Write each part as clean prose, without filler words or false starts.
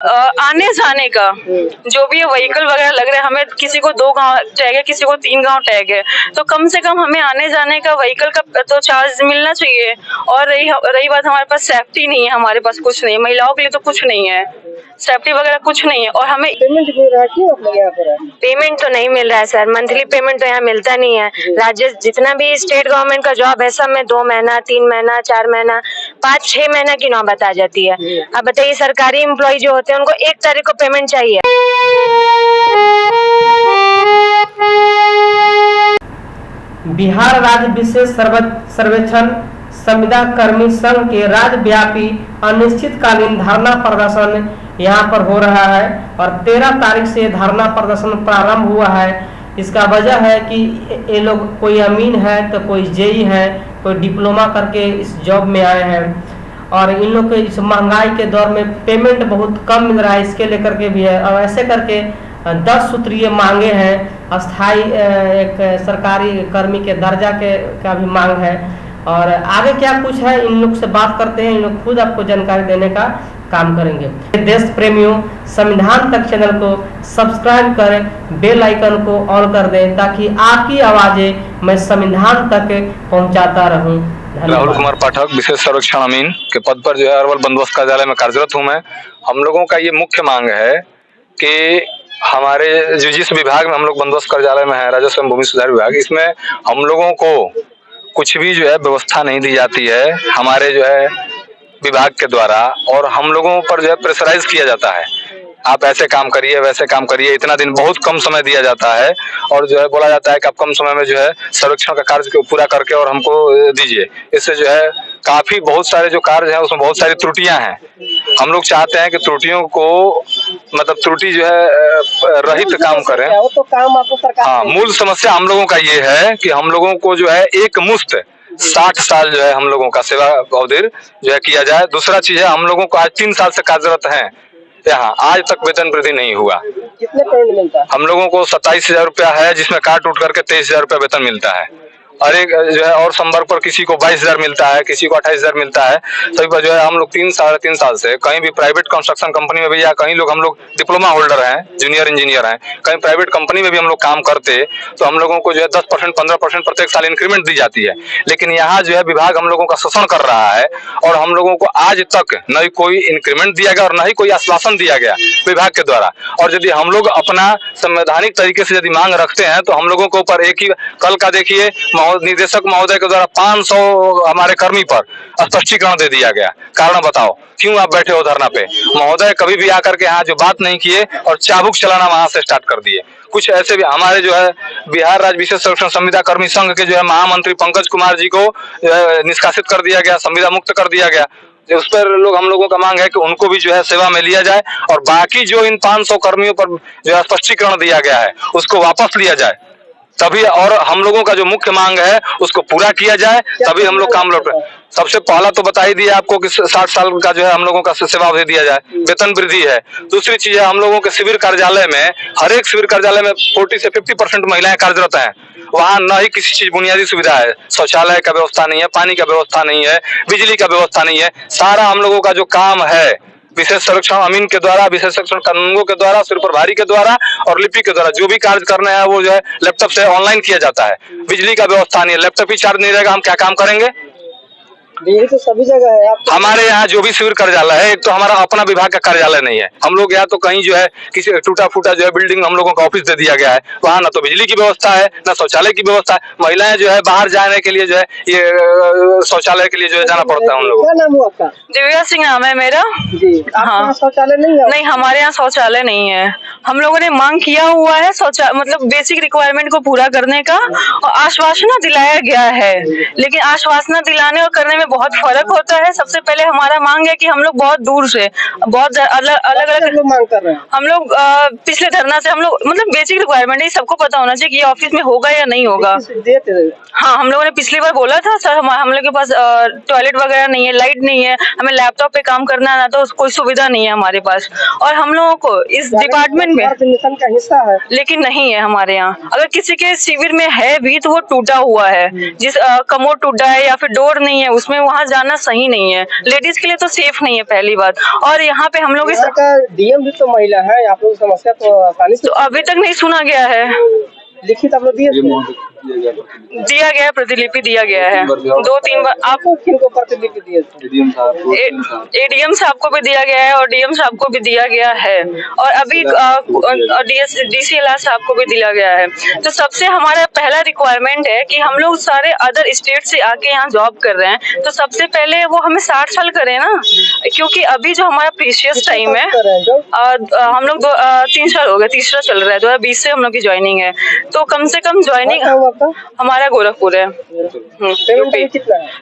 आने जाने का जो भी व्हीकल वगैरह लग रहा है, हमें किसी को 2 गांव टैग है, किसी को 3 गांव टैग है, तो कम से कम हमें आने जाने का व्हीकल का तो चार्ज मिलना चाहिए। और रही बात, हमारे पास सेफ्टी नहीं है, हमारे पास कुछ नहीं है, महिलाओं के लिए तो कुछ नहीं है, सेफ्टी वगैरह कुछ नहीं है। और हमें पेमेंट मिल रहा है क्यों अपने यहाँ पर? पेमेंट तो नहीं मिल रहा है सर, मंथली पेमेंट तो यहाँ मिलता नहीं है। राज्य जितना भी स्टेट गवर्नमेंट का जॉब है सब में 2 महीना 3 महीना 4 महीना 5-6 महीना की नौबत आ जाती है। अब बताइए, सरकारी एम्प्लॉय जो होते हैं उनको 1 तारीख को पेमेंट चाहिए। बिहार राज्य विशेष सर्वेक्षण संविदा कर्मी संघ के राज्यव्यापी अनिश्चितकालीन धरना प्रदर्शन यहाँ पर हो रहा है और 13 तारीख से धरना प्रदर्शन प्रारंभ हुआ है। इसका वजह है कि ये लोग, कोई अमीन है तो कोई जेई है, कोई डिप्लोमा करके इस जॉब में आए हैं और इन लोग के इस महंगाई के दौर में पेमेंट बहुत कम मिल रहा है, इसके लेकर के भी है। और ऐसे करके 10 सूत्रीय मांगे हैं, अस्थाई एक सरकारी कर्मी के दर्जा का भी मांग है। और आगे क्या कुछ है इन लोग से बात करते हैं, इन लोग खुद आपको जानकारी देने का काम करेंगे। देश प्रेमियों, संविधान तक चैनल को सब्सक्राइब करें, बेल आइकन को ऑन कर दें ताकि आपकी आवाजें मैं संविधान तक पहुंचाता रहूं। राहुल कुमार पाठक, विशेष सर्वेक्षण अमीन के पद पर जो है अरवल बंदोबस्त कार्यालय में कार्यरत हूँ मैं। हम लोगों का ये मुख्य मांग है कि हमारे जिस विभाग में हम लोग बंदोबस्त कार्यालय में है, राजस्व एवं भूमि सुधार विभाग, इसमें हम लोगों को कुछ भी जो है व्यवस्था नहीं दी जाती है हमारे जो है विभाग के द्वारा, और हम लोगों पर जो है प्रेशराइज किया जाता है, आप ऐसे काम करिए वैसे काम करिए। इतना दिन बहुत कम समय दिया जाता है और जो है बोला जाता है कि आप कम समय में जो है सर्वेक्षण का कार्य पूरा करके और हमको दीजिए। इससे जो है काफी बहुत सारे जो कार्य हैं उसमें बहुत सारी त्रुटियां हैं। हम लोग चाहते हैं कि त्रुटियों को मतलब त्रुटि जो है रहित काम करें। तो काम आपको सरकार, हाँ, मूल समस्या हम लोगों का ये है कि हम लोगों को जो है एक मुश्त 60 साल जो है हम लोगों का सेवा अवधि जो है किया जाए। दूसरा चीज है, हम लोगों को आज 3 साल से कार्यरत हैं यहाँ, आज तक वेतन वृद्धि नहीं हुआ। कितने पेमेंट मिलता है? हम लोगों को 27,000 रुपया है, जिसमें काट उठ करके 23,000 रुपया वेतन मिलता है। और एक जो है और संवर्ग पर किसी को 22,000 मिलता है, किसी को 28,000 मिलता है। सभी पर जो है हम लोग 3-3.5 साल से कहीं भी प्राइवेट कंस्ट्रक्शन कंपनी में भी, या कहीं लोग हम लोग डिप्लोमा होल्डर हैं, जूनियर इंजीनियर हैं, कहीं प्राइवेट कंपनी में भी हम लोग काम करते, तो हम लोगों को जो है 10% 15% प्रत्येक साल इंक्रीमेंट दी जाती है। लेकिन यहाँ जो है विभाग हम लोगों का शोषण कर रहा है और हम लोगों को आज तक न ही कोई इंक्रीमेंट दिया गया और न ही कोई आश्वासन दिया गया विभाग के द्वारा। और यदि हम लोग अपना संवैधानिक तरीके से यदि मांग रखते हैं तो हम लोगों के ऊपर एक ही कल का देखिए निदेशक महोदय के द्वारा 500 हमारे कर्मी पर स्पष्टीकरण दे दिया गया। कारण बताओ क्यों आप बैठे हो धरना पे? महोदय कभी भी आकर के यहाँ जो बात नहीं किए और चाबुक चलाना वहां से स्टार्ट कर दिए। कुछ ऐसे भी हमारे जो है बिहार राज्य विशेष सर्वेक्षण संविदा कर्मी संघ के जो है महामंत्री पंकज कुमार जी को निष्कासित कर दिया गया, संविदा मुक्त कर दिया गया। उस पर हम लोगों का मांग है कि उनको भी जो है सेवा में लिया जाए और बाकी जो इन 500 कर्मियों पर जो है स्पष्टीकरण दिया गया है उसको वापस लिया जाए तभी, और हम लोगों का जो मुख्य मांग है उसको पूरा किया जाए तभी हम लोग काम लौट। सबसे पहला तो बता ही दिया आपको कि 60 साल का जो है हम लोगों का सेवा अवधि दिया जाए, वेतन वृद्धि है। दूसरी चीज है, हम लोगों के शिविर कार्यालय में, हर एक शिविर कार्यालय में 40 से 50% महिलाएं कार्यरत हैं। वहाँ न ही किसी चीज बुनियादी सुविधा है, शौचालय का व्यवस्था नहीं है, पानी का व्यवस्था नहीं है, बिजली का व्यवस्था नहीं है। सारा हम लोगों का जो काम है विशेष सर्वेक्षण अमीन के द्वारा, विशेष सर्वेक्षण कानूनगो के द्वारा, सिर प्रभारी के द्वारा और लिपि के द्वारा जो भी कार्य करना है वो जो है लैपटॉप से ऑनलाइन किया जाता है। बिजली का व्यवस्था नहीं है, लैपटॉप ही चार्ज नहीं रहेगा, हम क्या काम करेंगे? बिजली तो सभी जगह है। हमारे यहाँ जो भी शिविर कार्यालय है, एक तो हमारा अपना विभाग का कार्यालय नहीं है। हम लोग यहाँ तो कहीं जो है किसी टूटा फूटा जो है बिल्डिंग हम लोगों का ऑफिस दे दिया गया है, वहाँ ना तो बिजली की व्यवस्था है न शौचालय की व्यवस्था है। महिलाएं जो है बाहर जाने के लिए जो है ये शौचालय के लिए जो है जाना पड़ता है उन लोगों को। क्या नाम हुआ आपका? दिव्या सिंह नाम है मेरा। जी, हाँ, शौचालय नहीं है? नहीं, हमारे यहाँ शौचालय नहीं है। हम लोगों ने मांग किया हुआ है शौचालय मतलब बेसिक रिक्वायरमेंट को पूरा करने का, और आश्वासन दिलाया गया है, लेकिन आश्वासन दिलाने और करने में बहुत फर्क होता है। सबसे पहले हमारा मांग है कि हम लोग बहुत दूर से बहुत अलग अलग मांग कर रहे हैं। हम लोग पिछले धरना से हम लोग मतलब बेसिक रिक्वायरमेंट है, सबको पता होना चाहिए कि ये ऑफिस में होगा या नहीं होगा। हाँ, हम लोगों ने पिछली बार बोला था सर, हम लोग के पास टॉयलेट वगैरह नहीं है, लाइट नहीं है, हमें लैपटॉप पे काम करना है ना, तो कोई सुविधा नहीं है हमारे पास। और हम लोगों को इस डिपार्टमेंट में मिशन का हिस्सा है लेकिन नहीं है हमारे यहाँ। अगर किसी के शिविर में है भी तो वो टूटा हुआ है, जिस कमोड टूटा है या फिर डोर नहीं है उसमें में वहाँ जाना सही नहीं है, लेडीज के लिए तो सेफ नहीं है पहली बात। और यहाँ पे हम लोग यहाँ का डीएम भी तो महिला है, आप लोग समस्या तो आसानी से तो अभी तक नहीं सुना गया है। लिखित आप लोग दिए दिया गया है, प्रतिलिपि दिया गया है 2-3 बार। आपको किनको प्रतिलिपि दिए एडीएम साहब को भी दिया गया है और डीएम साहब को भी दिया गया है और अभी डीसीएलआर साहब को भी दिया गया है। तो सबसे हमारा पहला रिक्वायरमेंट है कि हम लोग सारे अदर स्टेट से आके यहाँ जॉब कर रहे हैं, तो सबसे पहले वो हमें 60 साल करें ना, क्योंकि अभी जो हमारा प्रीशियस टाइम है, हम लोग 3 साल हो गए, तीसरा चल रहा है, 2020 से हम लोग की ज्वाइनिंग है, तो कम से कम ज्वाइनिंग हमारा गोरखपुर है।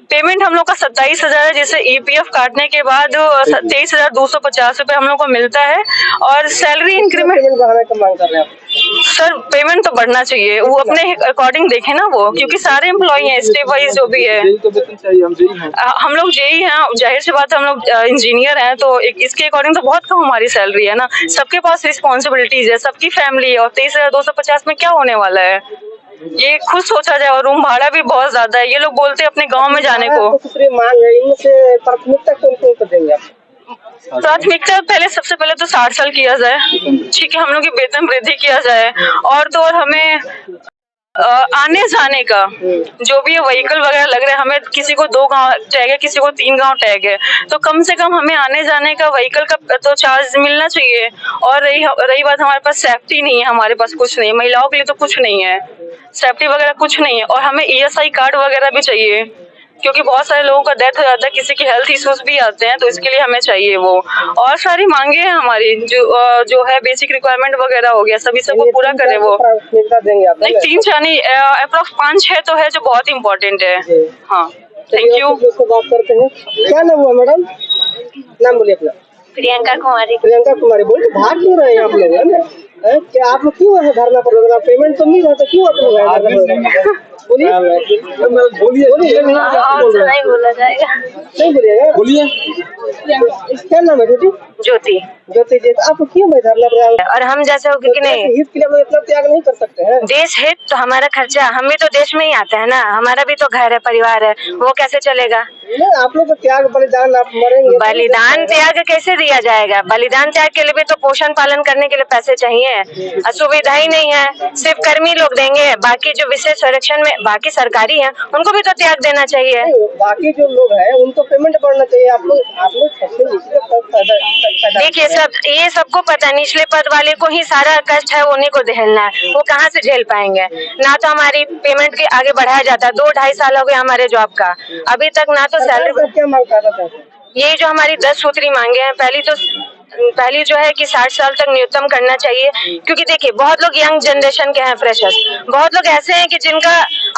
पेमेंट हम लोग का 27,000 है, जैसे ईपीएफ काटने के बाद 23,250 रुपए हम लोग को मिलता है और सैलरी इंक्रीमेंट बढ़ाने का मांग कर रहे हैं सर, पेमेंट तो बढ़ना चाहिए, वो अपने अकॉर्डिंग देखे ना, वो क्योंकि सारे एम्प्लॉय हैं स्टेप वाइज जो भी है। हम लोग जेई हैं, जाहिर सी बात है, हम लोग इंजीनियर हैं, तो इसके अकॉर्डिंग तो बहुत कम हमारी सैलरी है ना। सबके पास रिस्पॉन्सिबिलिटीज है, सबकी फैमिली है, और 23,250 में क्या होने वाला है, ये खुद सोचा जाए। और रूम भाड़ा भी बहुत ज्यादा है, ये लोग बोलते हैं अपने गांव में जाने को। मांग है, इनसे प्राथमिकता कौन को देंगे आप? प्राथमिकता पहले सबसे पहले तो 60 साल किया जाए, ठीक है, हम लोग की वेतन वृद्धि किया जाए, और तो और हमें आने जाने का जो भी व्हीकल वगैरह लग रहा है, हमें किसी को 2 गांव टैग है, किसी को 3 गांव टैग है, तो कम से कम हमें आने जाने का व्हीकल का तो चार्ज मिलना चाहिए। और रही बात, हमारे पास सेफ्टी नहीं है, हमारे पास कुछ नहीं है, महिलाओं के लिए तो कुछ नहीं है, सेफ्टी वगैरह कुछ नहीं है। और हमें ईएसआई कार्ड वगैरह भी चाहिए, क्योंकि बहुत सारे लोगों का डेथ हो जाता है, किसी के हेल्थ इश्यूज भी आते हैं, तो इसके लिए हमें चाहिए वो। और सारी मांगे हैं हमारी, जो है बेसिक रिक्वायरमेंट वगैरह हो गया, सभी सबको पूरा करे वो। नहीं 3-4 नहीं, अप्रोक्स 5-6 तो है जो बहुत इम्पोर्टेंट है। हाँ, थैंक यू। बात करते हैं, क्या नाम हुआ मैडम? नाम बोलिए अपना। प्रियंका कुमारी। प्रियंका कुमारी, बोलिए भाग क्यों रहे हैं आप लोग, है ना? क्या आप लोग क्यों है धरना पर लग रहा? पेमेंट तो मिल रहा था, क्यों आप लोग बोलिए नहीं बोला जाएगा, नहीं बोलिएगा, बोलिए। क्या नाम है बेटी? ज्योति। ज्योति जी, आप क्यों भाई धरना पर? और हम जैसे हो कि नहीं, हित के लिए हम इतना त्याग नहीं कर सकते हैं? देश हित तो हमारा खर्चा, हम भी तो देश में ही आते हैं ना, हमारा भी तो घर है, परिवार है, वो कैसे चलेगा? नहीं, आप लोग तो त्याग बलिदान, आप मरेंगे। बलिदान त्याग कैसे दिया जाएगा? बलिदान त्याग के लिए भी तो पोषण पालन करने के लिए पैसे चाहिए, सुविधा ही नहीं है, सिर्फ कर्मी लोग देंगे, बाकी जो विशेष संरक्षण में बाकी सरकारी है उनको भी तो त्याग देना चाहिए। बाकी जो लोग हैं उनको पेमेंट बढ़ना चाहिए। आप लोग देखिए, ये सबको पता है, निचले पद वाले को ही सारा कष्ट है, उन्हीं को झेलना है, वो कहाँ से झेल पाएंगे? ना तो हमारी पेमेंट के आगे बढ़ाया जाता है, 2-2.5 साल हो गए हमारे जॉब का, अभी तक ना तो सैलरी। क्या मांग कर रहा था? ये जो हमारी 10 सूत्री मांगे हैं, पहली जो है कि 60 साल तक न्यूनतम करना चाहिए, क्योंकि देखिए बहुत लोग यंग जनरेशन के हैं, फ्रेशर्स, बहुत लोग ऐसे हैं कि जिनका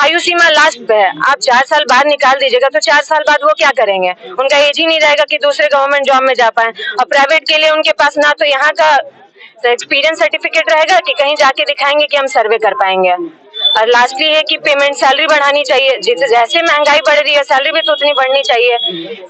आयु सीमा लास्ट पे है। आप 4 साल बाद निकाल दीजिएगा तो 4 साल बाद वो क्या करेंगे? उनका एज ही नहीं रहेगा कि दूसरे गवर्नमेंट जॉब में जा पाए। और प्राइवेट के लिए उनके पास ना तो यहाँ का एक्सपीरियंस सर्टिफिकेट रहेगा कि कहीं जाके दिखाएंगे कि हम सर्वे कर पाएंगे। और लास्टली है कि पेमेंट सैलरी बढ़ानी चाहिए, जैसे महंगाई बढ़ रही है सैलरी भी तो उतनी बढ़नी चाहिए।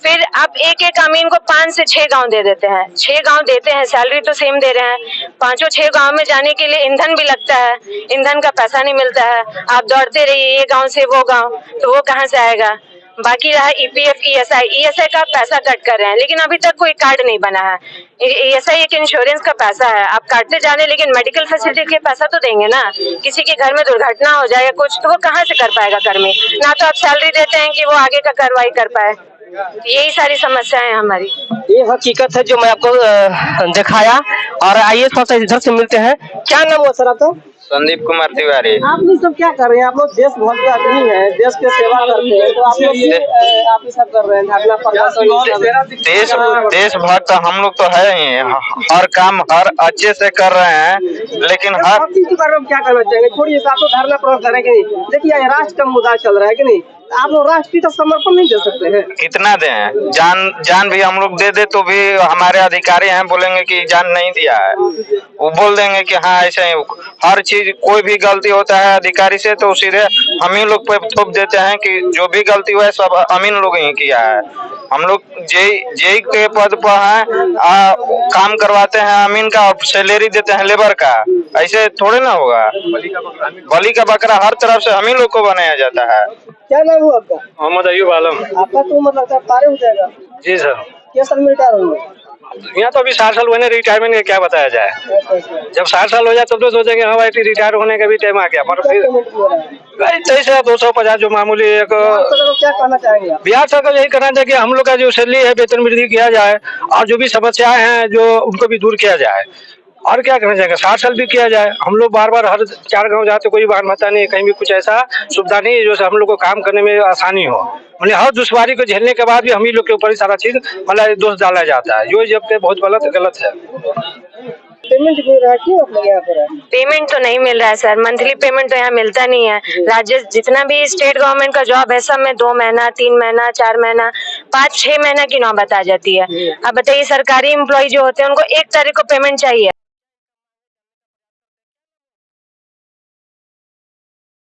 फिर आप एक अमीन को 5 से 6 गांव दे देते हैं, 6 गांव देते हैं, सैलरी तो सेम दे रहे हैं, 5-6 गांव में जाने के लिए ईंधन भी लगता है, ईंधन का पैसा नहीं मिलता है, आप दौड़ते रहिए ये गाँव से वो गाँव, तो वो कहाँ से आएगा? बाकी रहा ईपीएफ, ईएसआई का पैसा कट कर रहे हैं, लेकिन अभी तक कोई कार्ड नहीं बना है। ईएसआई एक इंश्योरेंस का पैसा है, आप काटते जाने, लेकिन मेडिकल फैसिलिटी के पैसा तो देंगे ना। किसी के घर में दुर्घटना हो जाए या कुछ, तो वो कहाँ से कर पाएगा कर्मी? ना तो आप सैलरी देते हैं कि वो आगे का कार्रवाई कर पाए। यही सारी समस्याएं हमारी। ये हकीकत है जो मैं आपको दिखाया। और आइए थोड़ा सा इधर से मिलते हैं। क्या नाम हुआ सर आपका? संदीप कुमार तिवारी। आप लोग सब क्या कर रहे हैं? आप लोग देशभक्त आदमी हैं, देश की सेवा करते हैं, तो आप लोग आप ही सब कर रहे हैं धरना प्रदर्शन? देशभक्त हम लोग तो है ही, हर काम हर अच्छे से कर रहे हैं, लेकिन हर चीज के बारे में क्या करना चाहेंगे? छोड़िए, आप लोग धरना प्रदर्शन करें कि नहीं? देखिए राष्ट्र का मुद्दा चल रहा है कि नहीं, आप लोग राष्ट्र का समर्पण नहीं दे सकते हैं? कितना दें? जान भी हम लोग दे दे तो भी हमारे अधिकारी हैं बोलेंगे कि जान नहीं दिया है, वो बोल देंगे कि हाँ ऐसे ही। हर चीज कोई भी गलती होता है अधिकारी से तो सीधे हम ही लोग पे थोप देते हैं कि जो भी गलती हुआ है सब अमीन लोग ही किया है। हम लोग जेई के पद पर हैं, काम करवाते हैं अमीन का, सैलरी देते हैं लेबर का, ऐसे थोड़े ना होगा। बलि का बकरा हर तरफ से हम ही लोग को बनाया जाता है। क्या नाम हुआ आपका? मोहम्मद अयूब आलम। आपका तो उम्र लगता है पारे हो जाएगा। जी सर। क्या साल में रिटायर होंगे? यहाँ तो अभी 60 साल हुए, रिटायरमेंट का क्या बताया जाए। जब 60 साल हो जाए तब तो सोचेंगे हाँ भाई रिटायर होने का भी टाइम आ गया, पर फिर 23,250 जो मामूली एक क्या कहना चाहेंगे आप? बिहार सरकार यही करना चाहिए कि हम लोग का जो सैलरी है वेतन वृद्धि किया जाए और जो भी समस्याएं हैं जो उनको भी दूर किया जाए। और क्या करना चाहिए, 60 साल भी किया जाए। हम लोग बार बार हर 4 गांव जाते, कोई वाहन भत्ता नहीं है, कहीं भी कुछ ऐसा सुविधा नहीं है जो हम लोग को काम करने में आसानी हो। मतलब हर दुश्वारी को झेलने के बाद भी हम ही लोग के ऊपर ही सारा चीज मतलब दोष डाला जाता है, जो जब बहुत गलत है। पेमेंट मिल रहा है क्यों आप लोग यहाँ पर? पेमेंट तो नहीं मिल रहा है सर, मंथली पेमेंट तो यहाँ मिलता नहीं है। राज्य जितना भी स्टेट गवर्नमेंट का जॉब है सब में 2 महीना 3 महीना 4 महीना 5-6 महीना की नौबत आ जाती है। अब बताइए सरकारी एम्प्लॉय जो होते हैं उनको 1 तारीख को पेमेंट चाहिए।